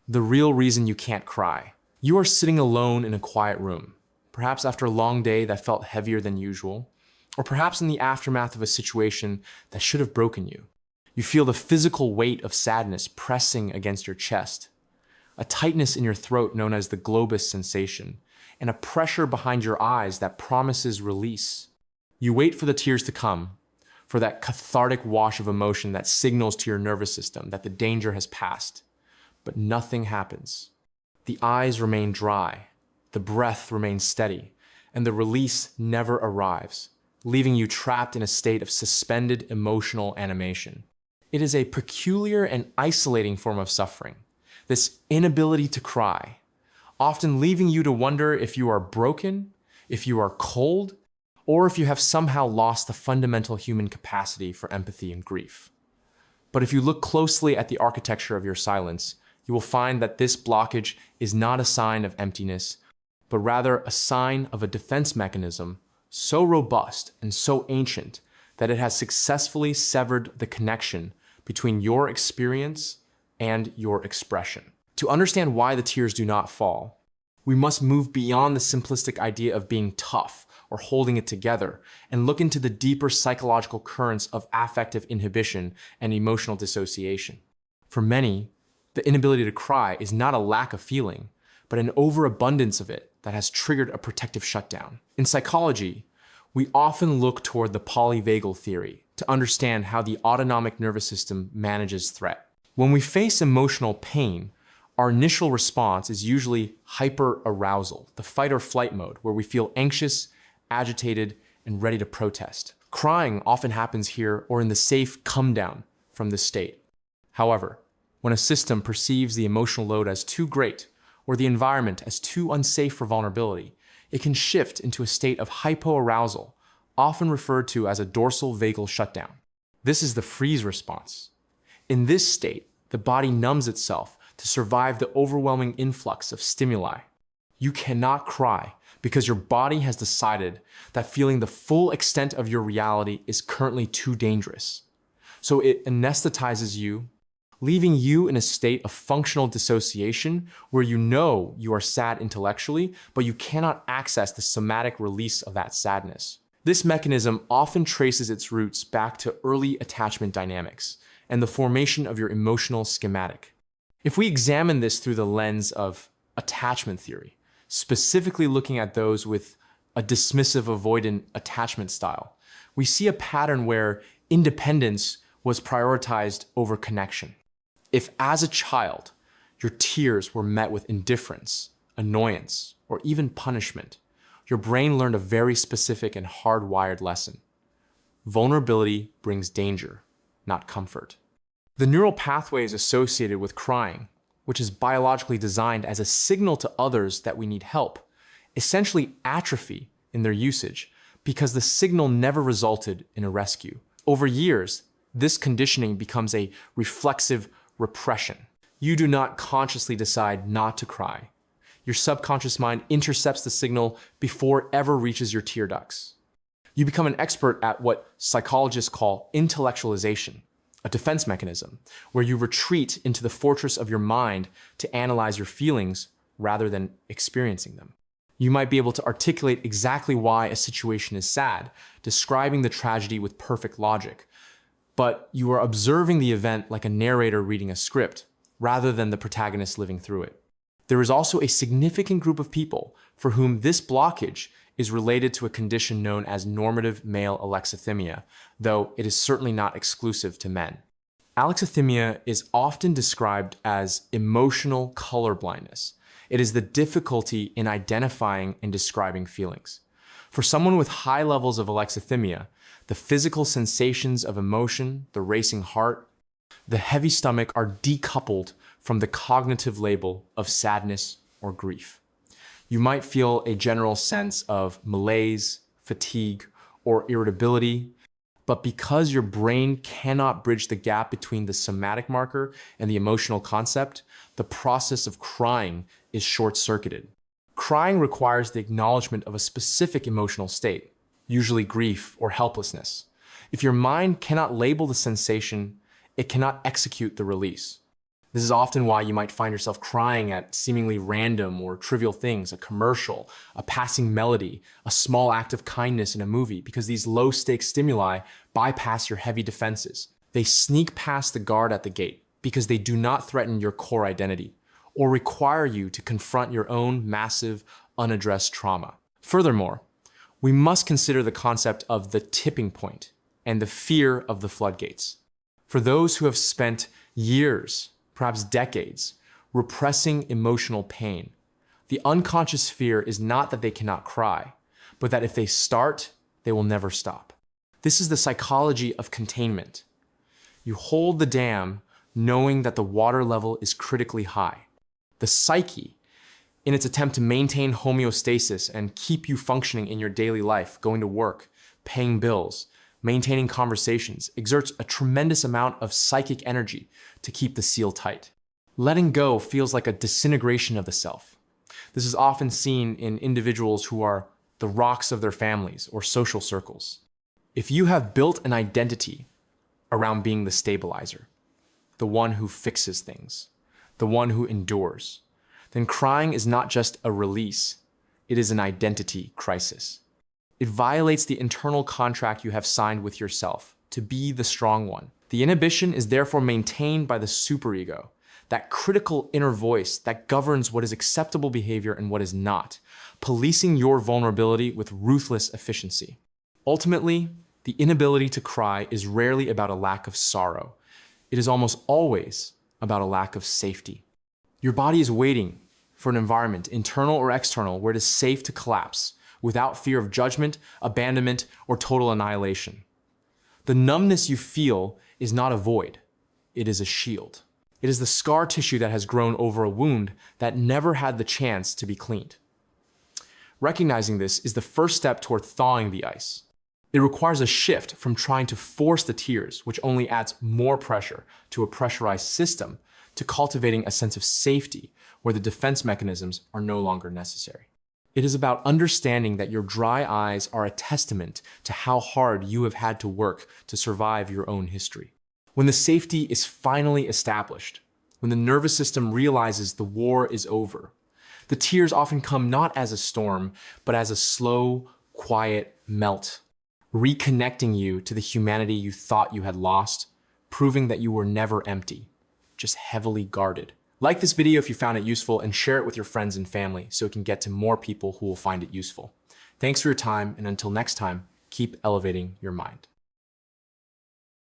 the real reason you can't cry. You are sitting alone in a quiet room, perhaps after a long day that felt heavier than usual, or perhaps in the aftermath of a situation that should have broken you. You feel the physical weight of sadness pressing against your chest, a tightness in your throat known as the globus sensation, and a pressure behind your eyes that promises release. You wait for the tears to come, for that cathartic wash of emotion that signals to your nervous system that the danger has passed. But nothing happens. The eyes remain dry, the breath remains steady, and the release never arrives, leaving you trapped in a state of suspended emotional animation. It is a peculiar and isolating form of suffering, this inability to cry, often leaving you to wonder if you are broken, if you are cold, or if you have somehow lost the fundamental human capacity for empathy and grief. But if you look closely at the architecture of your silence, you will find that this blockage is not a sign of emptiness, but rather a sign of a defense mechanism so robust and so ancient that it has successfully severed the connection between your experience and your expression. To understand why the tears do not fall, we must move beyond the simplistic idea of being tough or holding it together and look into the deeper psychological currents of affective inhibition and emotional dissociation. For many, the inability to cry is not a lack of feeling, but an overabundance of it that has triggered a protective shutdown. In psychology, we often look toward the Polyvagal Theory to understand how the autonomic nervous system manages threat. When we face emotional pain, our initial response is usually hyperarousal, the fight or flight mode, where we feel anxious, agitated, and ready to protest. Crying often happens here or in the safe come down from this state. However, when a system perceives the emotional load as too great or the environment as too unsafe for vulnerability, it can shift into a state of hypoarousal, often referred to as a dorsal vagal shutdown. This is the freeze response. In this state, the body numbs itself to survive the overwhelming influx of stimuli. You cannot cry because your body has decided that feeling the full extent of your reality is currently too dangerous. So it anesthetizes you, leaving you in a state of functional dissociation where you know you are sad intellectually, but you cannot access the somatic release of that sadness. This mechanism often traces its roots back to early attachment dynamics and the formation of your emotional schematic. If we examine this through the lens of attachment theory, specifically looking at those with a dismissive-avoidant attachment style, we see a pattern where independence was prioritized over connection. If as a child, your tears were met with indifference, annoyance, or even punishment, your brain learned a very specific and hardwired lesson. Vulnerability brings danger, not comfort. The neural pathways associated with crying, which is biologically designed as a signal to others that we need help, essentially atrophy in their usage because the signal never resulted in a rescue. Over years, this conditioning becomes a reflexive repression. You do not consciously decide not to cry. Your subconscious mind intercepts the signal before it ever reaches your tear ducts. You become an expert at what psychologists call intellectualization, a defense mechanism where you retreat into the fortress of your mind to analyze your feelings rather than experiencing them. You might be able to articulate exactly why a situation is sad, describing the tragedy with perfect logic, but you are observing the event like a narrator reading a script, rather than the protagonist living through it. There is also a significant group of people for whom this blockage is related to a condition known as normative male alexithymia, though it is certainly not exclusive to men. Alexithymia is often described as emotional colorblindness. It is the difficulty in identifying and describing feelings. For someone with high levels of alexithymia, the physical sensations of emotion, the racing heart, the heavy stomach are decoupled from the cognitive label of sadness or grief. You might feel a general sense of malaise, fatigue, or irritability, but because your brain cannot bridge the gap between the somatic marker and the emotional concept, the process of crying is short-circuited. Crying requires the acknowledgement of a specific emotional state, usually grief or helplessness. If your mind cannot label the sensation, it cannot execute the release. This is often why you might find yourself crying at seemingly random or trivial things, a commercial, a passing melody, a small act of kindness in a movie, because these low-stakes stimuli bypass your heavy defenses. They sneak past the guard at the gate because they do not threaten your core identity or require you to confront your own massive, unaddressed trauma. Furthermore, we must consider the concept of the tipping point and the fear of the floodgates. For those who have spent years, perhaps decades, repressing emotional pain, the unconscious fear is not that they cannot cry, but that if they start, they will never stop. This is the psychology of containment. You hold the dam knowing that the water level is critically high. The psyche, in its attempt to maintain homeostasis and keep you functioning in your daily life, going to work, paying bills, maintaining conversations, exerts a tremendous amount of psychic energy to keep the seal tight. Letting go feels like a disintegration of the self. This is often seen in individuals who are the rocks of their families or social circles. If you have built an identity around being the stabilizer, the one who fixes things, the one who endures, then crying is not just a release, it is an identity crisis. It violates the internal contract you have signed with yourself to be the strong one. The inhibition is therefore maintained by the superego, that critical inner voice that governs what is acceptable behavior and what is not, policing your vulnerability with ruthless efficiency. Ultimately, the inability to cry is rarely about a lack of sorrow. It is almost always about a lack of safety. Your body is waiting for an environment, internal or external, where it is safe to collapse without fear of judgment, abandonment, or total annihilation. The numbness you feel is not a void, it is a shield. It is the scar tissue that has grown over a wound that never had the chance to be cleaned. Recognizing this is the first step toward thawing the ice. It requires a shift from trying to force the tears, which only adds more pressure to a pressurized system, to cultivating a sense of safety where the defense mechanisms are no longer necessary. It is about understanding that your dry eyes are a testament to how hard you have had to work to survive your own history. When the safety is finally established, when the nervous system realizes the war is over, the tears often come not as a storm, but as a slow, quiet melt, reconnecting you to the humanity you thought you had lost, proving that you were never empty, just heavily guarded. Like this video if you found it useful, and share it with your friends and family so it can get to more people who will find it useful. Thanks for your time, and until next time, keep elevating your mind.